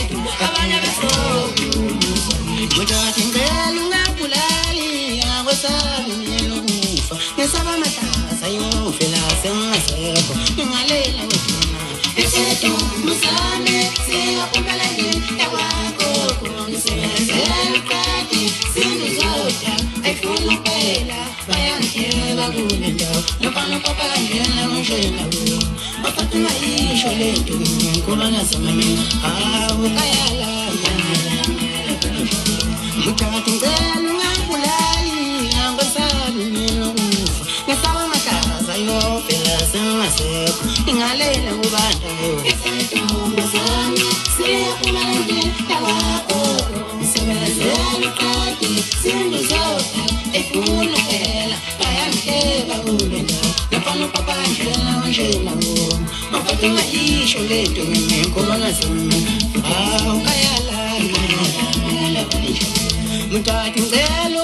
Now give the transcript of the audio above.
abanye besokusa muthathi ngicela ungabulali akwesabi ngelokufa ngesaba amatasa yofela sengasekho ingalela wethuna esethu musame siyaphumela ngeyakwakho ngisebenzela uqadi sindizoda ayifuna kuphela bayangiheba kule ndawo lofana papa kangena ngishela kuyo bafata ungayisho lento ngoba nasemameni hawu kayala muthathi ngicela ungabulali angisabi ngelokufa ngesaba amatasa yofela sengasekho ingalela kubanda siyaphumela ngeyakwakho ngisebenzela uqadi sindizoda ayifuna kuphela bayangiheba kule ndawo lofana papa kangena ngishela bafata ungayisho lento ngoba nasemameni hawu kayala muthathi ngicela